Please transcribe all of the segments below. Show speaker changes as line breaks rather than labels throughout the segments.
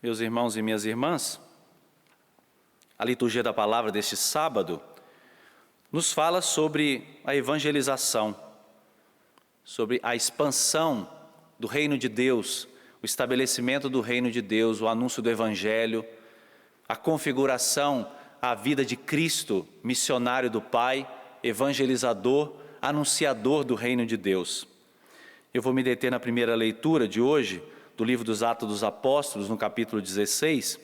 Meus irmãos e minhas irmãs, a liturgia da palavra deste sábado nos fala sobre a evangelização, sobre a expansão do reino de Deus, o estabelecimento do reino de Deus, o anúncio do evangelho, a configuração, a vida de Cristo, missionário do Pai, evangelizador, anunciador do reino de Deus. Eu vou me deter na primeira leitura de hoje, do livro dos Atos dos Apóstolos, no capítulo 16,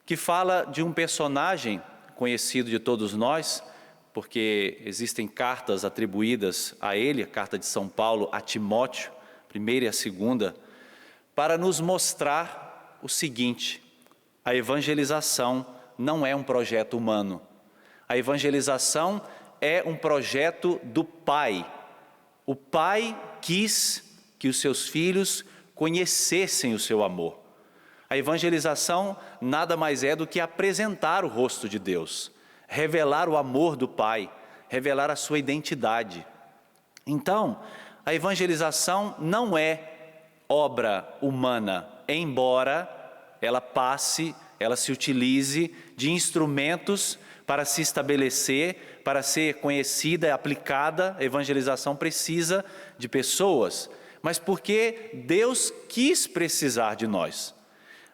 que fala de um personagem conhecido de todos nós, porque existem cartas atribuídas a ele, a carta de São Paulo a Timóteo, a primeira e a segunda, para nos mostrar o seguinte: a evangelização não é um projeto humano, a evangelização é um projeto do Pai. O Pai quis que os seus filhos conhecessem o seu amor. A evangelização nada mais é do que apresentar o rosto de Deus, revelar o amor do Pai, revelar a sua identidade. Então, a evangelização não é obra humana, embora ela se utilize de instrumentos para se estabelecer, para ser conhecida e aplicada. A evangelização precisa de pessoas, mas porque Deus quis precisar de nós.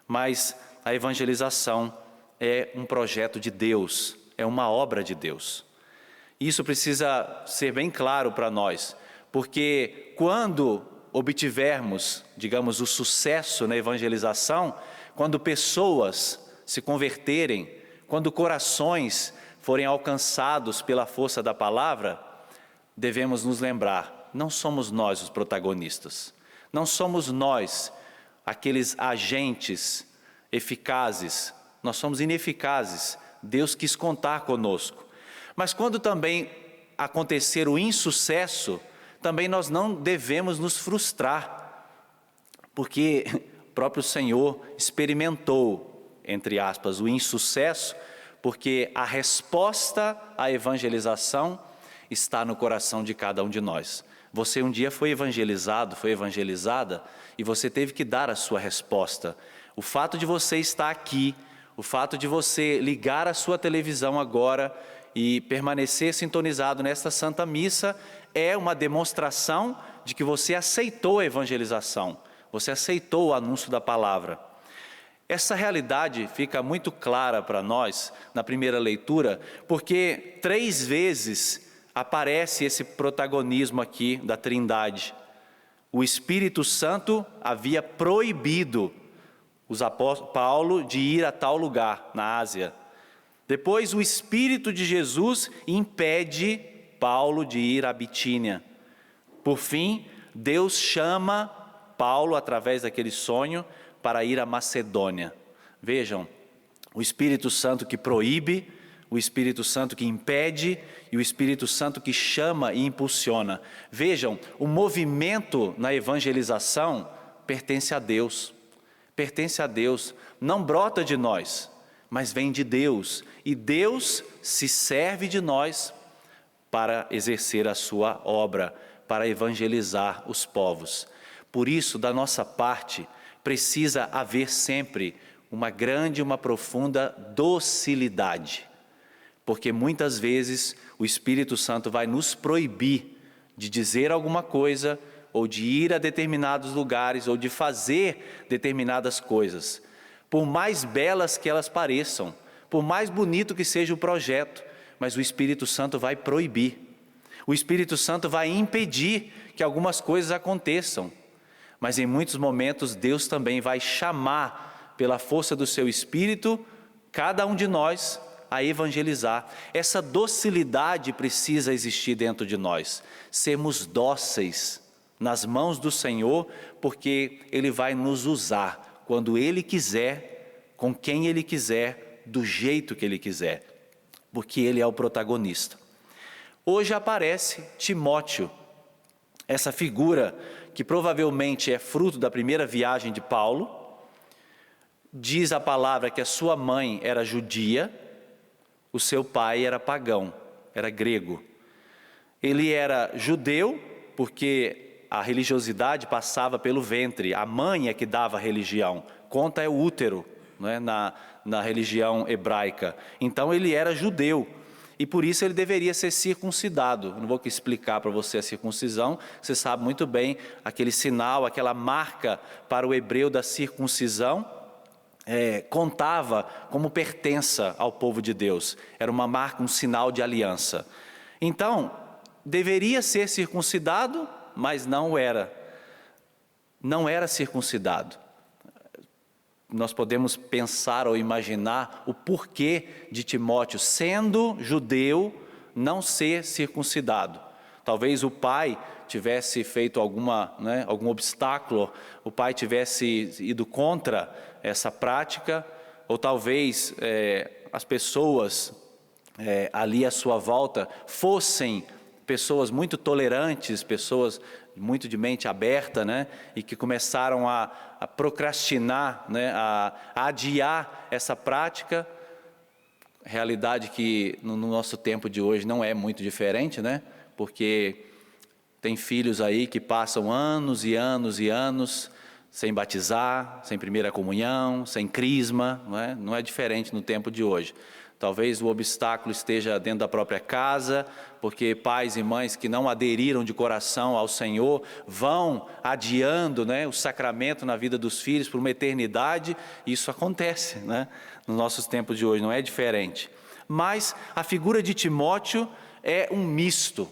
Mas a evangelização é um projeto de Deus, é uma obra de Deus. Isso precisa ser bem claro para nós, porque quando obtivermos, digamos, o sucesso na evangelização, quando pessoas se converterem, quando corações forem alcançados pela força da palavra, devemos nos lembrar: não somos nós os protagonistas, não somos nós aqueles agentes eficazes, nós somos ineficazes, Deus quis contar conosco. Mas quando também acontecer o insucesso, também nós não devemos nos frustrar, porque o próprio Senhor experimentou, entre aspas, o insucesso, porque a resposta à evangelização está no coração de cada um de nós. Você um dia foi evangelizado, foi evangelizada, e você teve que dar a sua resposta. O fato de você estar aqui, o fato de você ligar a sua televisão agora e permanecer sintonizado nesta Santa Missa é uma demonstração de que você aceitou a evangelização, você aceitou o anúncio da palavra. Essa realidade fica muito clara para nós na primeira leitura, porque 3 vezes aparece esse protagonismo aqui da Trindade. O Espírito Santo havia proibido Paulo de ir a tal lugar, na Ásia. Depois o Espírito de Jesus impede Paulo de ir à Bitínia. Por fim, Deus chama Paulo, através daquele sonho, para ir à Macedônia. Vejam, o Espírito Santo que proíbe, o Espírito Santo que impede e o Espírito Santo que chama e impulsiona. Vejam, o movimento na evangelização pertence a Deus. Pertence a Deus, não brota de nós, mas vem de Deus. E Deus se serve de nós para exercer a sua obra, para evangelizar os povos. Por isso, da nossa parte, precisa haver sempre uma grande, uma profunda docilidade. Porque muitas vezes o Espírito Santo vai nos proibir de dizer alguma coisa, ou de ir a determinados lugares, ou de fazer determinadas coisas. Por mais belas que elas pareçam, por mais bonito que seja o projeto, mas o Espírito Santo vai proibir. O Espírito Santo vai impedir que algumas coisas aconteçam. Mas em muitos momentos Deus também vai chamar, pela força do seu Espírito, cada um de nós a evangelizar. Essa docilidade precisa existir dentro de nós. Sermos dóceis nas mãos do Senhor, porque Ele vai nos usar quando Ele quiser, com quem Ele quiser, do jeito que Ele quiser, porque Ele é o protagonista. Hoje aparece Timóteo, essa figura que provavelmente é fruto da primeira viagem de Paulo. Diz a palavra que a sua mãe era judia, o seu pai era pagão, era grego. Ele era judeu porque a religiosidade passava pelo ventre, a mãe é que dava a religião, conta é o útero, né, na religião hebraica. Então ele era judeu, e por isso ele deveria ser circuncidado. Eu não vou aqui explicar para você a circuncisão, você sabe muito bem, aquele sinal, aquela marca para o hebreu da circuncisão, contava como pertença ao povo de Deus, era uma marca, um sinal de aliança. Então, deveria ser circuncidado, mas não era circuncidado. Nós podemos pensar ou imaginar o porquê de Timóteo, sendo judeu, não ser circuncidado. Talvez o pai tivesse feito algum obstáculo, o pai tivesse ido contra essa prática, ou talvez as pessoas ali à sua volta fossem pessoas muito tolerantes, pessoas muito de mente aberta, né? E que começaram a procrastinar, né? A adiar essa prática. Realidade que no nosso tempo de hoje não é muito diferente, né? Porque tem filhos aí que passam anos e anos e anos sem batizar, sem primeira comunhão, sem crisma, não é? Não é diferente no tempo de hoje. Talvez o obstáculo esteja dentro da própria casa, porque pais e mães que não aderiram de coração ao Senhor vão adiando, né, o sacramento na vida dos filhos por uma eternidade. Isso acontece, né, nos nossos tempos de hoje, não é diferente. Mas a figura de Timóteo é um misto,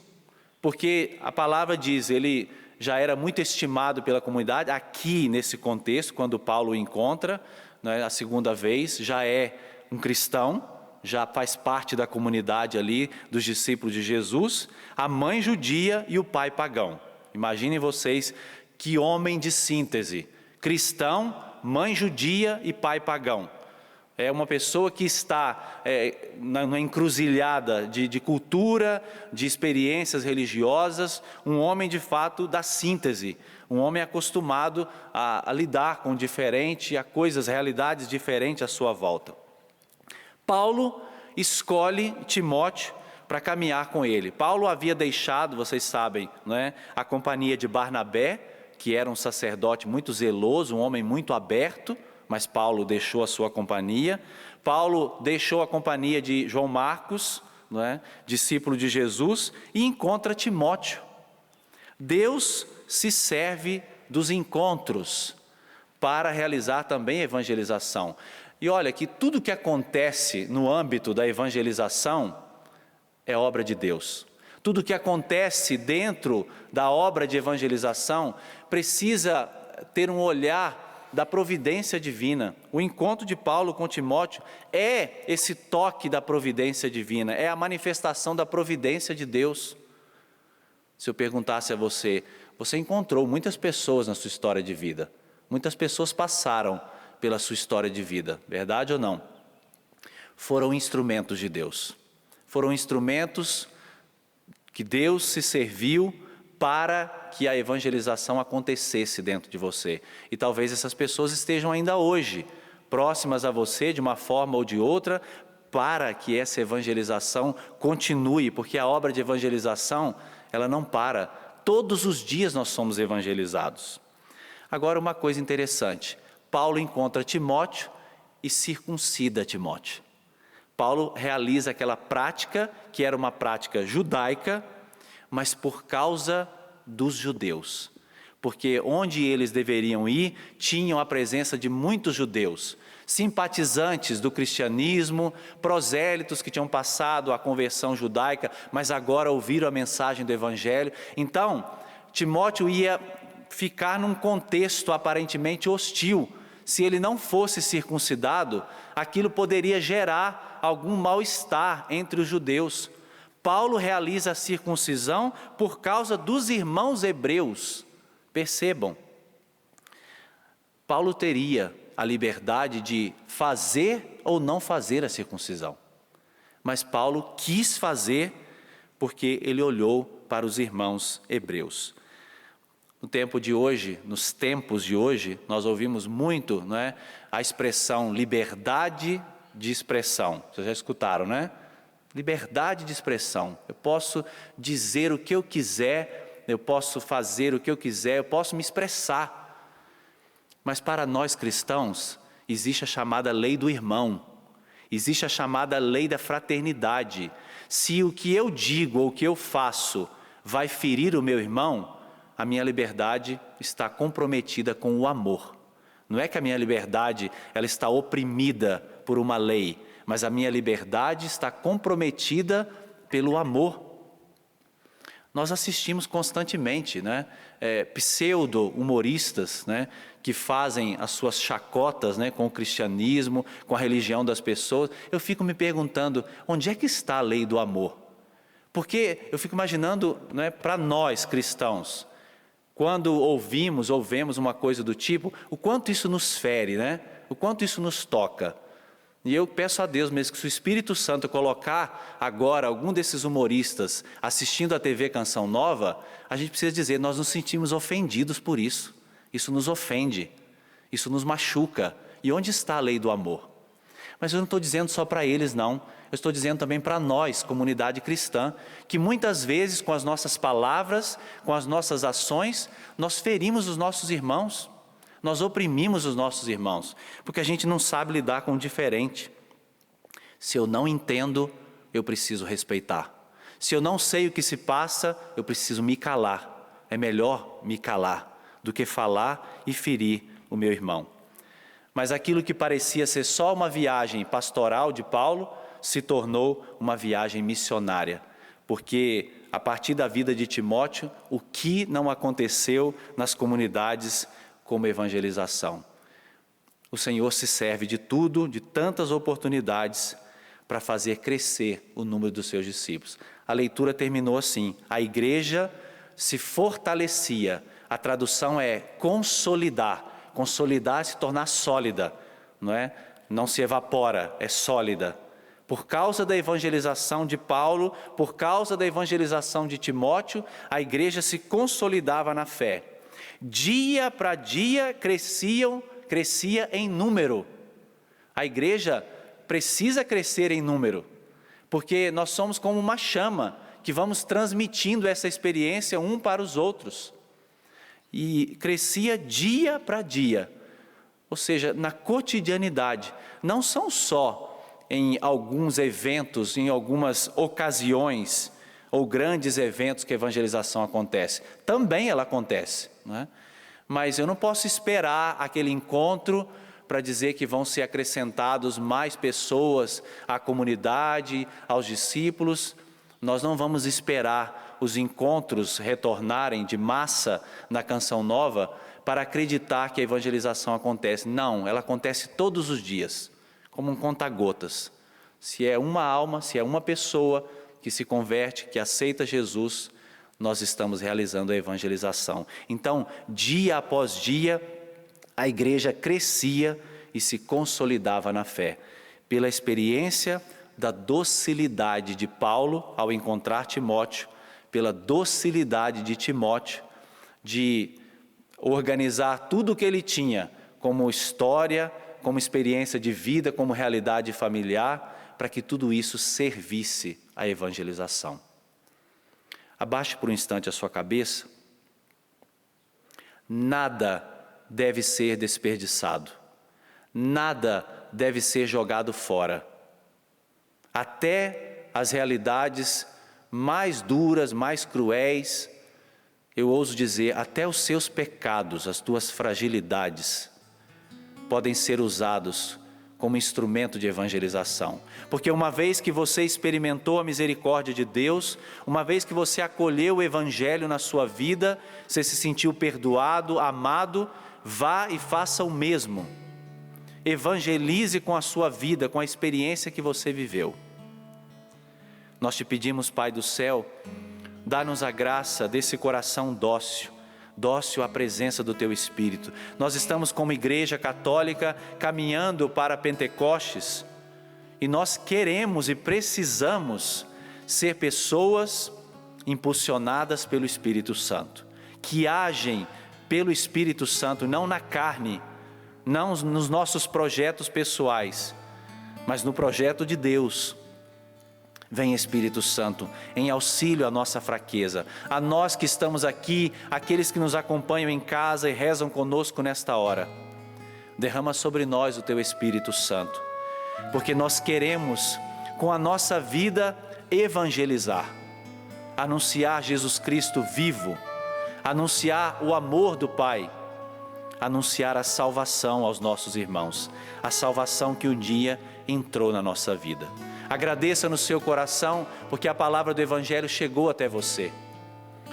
porque a palavra diz, ele já era muito estimado pela comunidade, aqui nesse contexto, quando Paulo o encontra, né, a segunda vez, já é um cristão, já faz parte da comunidade ali dos discípulos de Jesus, a mãe judia e o pai pagão. Imaginem vocês que homem de síntese, cristão, mãe judia e pai pagão. É uma pessoa que está na encruzilhada de cultura, de experiências religiosas, um homem de fato da síntese, um homem acostumado a lidar com o diferente, a coisas, realidades diferentes à sua volta. Paulo escolhe Timóteo para caminhar com ele. Paulo havia deixado, vocês sabem, não é, a companhia de Barnabé, que era um sacerdote muito zeloso, um homem muito aberto, mas Paulo deixou a sua companhia. Paulo deixou a companhia de João Marcos, não é, discípulo de Jesus, e encontra Timóteo. Deus se serve dos encontros para realizar também a evangelização. E olha que tudo que acontece no âmbito da evangelização é obra de Deus. Tudo que acontece dentro da obra de evangelização precisa ter um olhar da providência divina. O encontro de Paulo com Timóteo é esse toque da providência divina, é a manifestação da providência de Deus. Se eu perguntasse a você, você encontrou muitas pessoas na sua história de vida, muitas pessoas passaram pela sua história de vida, verdade ou não? Foram instrumentos de Deus, foram instrumentos que Deus se serviu para que a evangelização acontecesse dentro de você. E talvez essas pessoas estejam ainda hoje próximas a você de uma forma ou de outra, para que essa evangelização continue, porque a obra de evangelização, ela não para. Todos os dias nós somos evangelizados. Agora, uma coisa interessante, Paulo encontra Timóteo e circuncida Timóteo. Paulo realiza aquela prática, que era uma prática judaica, mas por causa dos judeus. Porque onde eles deveriam ir, tinham a presença de muitos judeus, simpatizantes do cristianismo, prosélitos que tinham passado a conversão judaica, mas agora ouviram a mensagem do evangelho. Então, Timóteo ia ficar num contexto aparentemente hostil. Se ele não fosse circuncidado, aquilo poderia gerar algum mal-estar entre os judeus. Paulo realiza a circuncisão por causa dos irmãos hebreus. Percebam, Paulo teria a liberdade de fazer ou não fazer a circuncisão. Mas Paulo quis fazer porque ele olhou para os irmãos hebreus. No tempo de hoje, nos tempos de hoje, nós ouvimos muito, não é, a expressão liberdade de expressão. Vocês já escutaram, né? Liberdade de expressão. Eu posso dizer o que eu quiser eu posso fazer o que eu quiser, eu posso me expressar. Mas para nós cristãos, existe a chamada lei do irmão, existe a chamada lei da fraternidade. Se o que eu digo ou o que eu faço vai ferir o meu irmão, a minha liberdade está comprometida com o amor. Não é que a minha liberdade ela está oprimida por uma lei, mas a minha liberdade está comprometida pelo amor. Nós assistimos constantemente, né, pseudo-humoristas, né, que fazem as suas chacotas, né, com o cristianismo, com a religião das pessoas. Eu fico me perguntando, onde é que está a lei do amor? Porque eu fico imaginando, né, para nós cristãos, quando ouvimos ou vemos uma coisa do tipo, o quanto isso nos fere, né? O quanto isso nos toca. E eu peço a Deus mesmo que se o Espírito Santo colocar agora algum desses humoristas assistindo a TV Canção Nova, a gente precisa dizer, nós nos sentimos ofendidos por isso. Isso nos ofende, isso nos machuca. E onde está a lei do amor? Mas eu não estou dizendo só para eles, não. Eu estou dizendo também para nós, comunidade cristã, que muitas vezes com as nossas palavras, com as nossas ações, nós ferimos os nossos irmãos, nós oprimimos os nossos irmãos, porque a gente não sabe lidar com o diferente. Se eu não entendo, eu preciso respeitar. Se eu não sei o que se passa, eu preciso me calar. É melhor me calar do que falar e ferir o meu irmão. Mas aquilo que parecia ser só uma viagem pastoral de Paulo, se tornou uma viagem missionária, porque a partir da vida de Timóteo, o que não aconteceu nas comunidades como evangelização? O Senhor se serve de tudo, de tantas oportunidades, para fazer crescer o número dos seus discípulos. A leitura terminou assim, a igreja se fortalecia, a tradução é consolidar, consolidar é se tornar sólida, não é? Não se evapora, é sólida. Por causa da evangelização de Paulo, por causa da evangelização de Timóteo, a igreja se consolidava na fé. Dia para dia crescia em número. A igreja precisa crescer em número, porque nós somos como uma chama, que vamos transmitindo essa experiência um para os outros. E crescia dia para dia, ou seja, na cotidianidade. Não são só em alguns eventos, em algumas ocasiões, ou grandes eventos que a evangelização acontece. Também ela acontece, não é? Mas eu não posso esperar aquele encontro para dizer que vão ser acrescentados mais pessoas à comunidade, aos discípulos. Nós não vamos esperar os encontros retornarem de massa na Canção Nova para acreditar que a evangelização acontece. Não, ela acontece todos os dias, como um conta-gotas. Se é uma alma, se é uma pessoa que se converte, que aceita Jesus, nós estamos realizando a evangelização. Então, dia após dia, a igreja crescia e se consolidava na fé, pela experiência da docilidade de Paulo ao encontrar Timóteo, pela docilidade de Timóteo, de organizar tudo o que ele tinha, como história, como experiência de vida, como realidade familiar, para que tudo isso servisse à evangelização. Abaixe por um instante a sua cabeça. Nada deve ser desperdiçado, nada deve ser jogado fora. Até as realidades mais duras, mais cruéis, eu ouso dizer, até os seus pecados, as tuas fragilidades, podem ser usados como instrumento de evangelização. Porque uma vez que você experimentou a misericórdia de Deus, uma vez que você acolheu o Evangelho na sua vida, você se sentiu perdoado, amado, vá e faça o mesmo. Evangelize com a sua vida, com a experiência que você viveu. Nós te pedimos, Pai do céu, dá-nos a graça desse coração dócil à presença do Teu Espírito. Nós estamos como Igreja Católica caminhando para Pentecostes e nós queremos e precisamos ser pessoas impulsionadas pelo Espírito Santo, que agem pelo Espírito Santo, não na carne, não nos nossos projetos pessoais, mas no projeto de Deus. Vem, Espírito Santo, em auxílio à nossa fraqueza, a nós que estamos aqui, aqueles que nos acompanham em casa e rezam conosco nesta hora. Derrama sobre nós o Teu Espírito Santo, porque nós queremos, com a nossa vida, evangelizar, anunciar Jesus Cristo vivo, anunciar o amor do Pai, anunciar a salvação aos nossos irmãos, a salvação que um dia entrou na nossa vida. Agradeça no seu coração, porque a palavra do Evangelho chegou até você.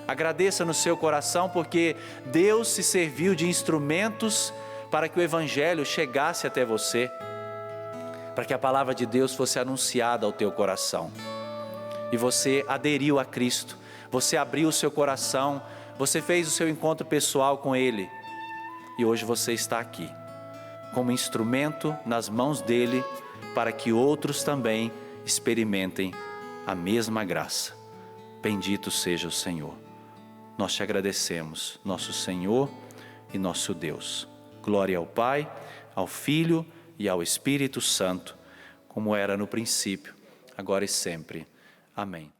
Agradeça no seu coração, porque Deus se serviu de instrumentos para que o Evangelho chegasse até você, para que a palavra de Deus fosse anunciada ao teu coração. E você aderiu a Cristo, você abriu o seu coração, você fez o seu encontro pessoal com Ele. E hoje você está aqui, como instrumento nas mãos dEle, para que outros também experimentem a mesma graça. Bendito seja o Senhor. Nós te agradecemos, nosso Senhor e nosso Deus. Glória ao Pai, ao Filho e ao Espírito Santo, como era no princípio, agora e sempre. Amém.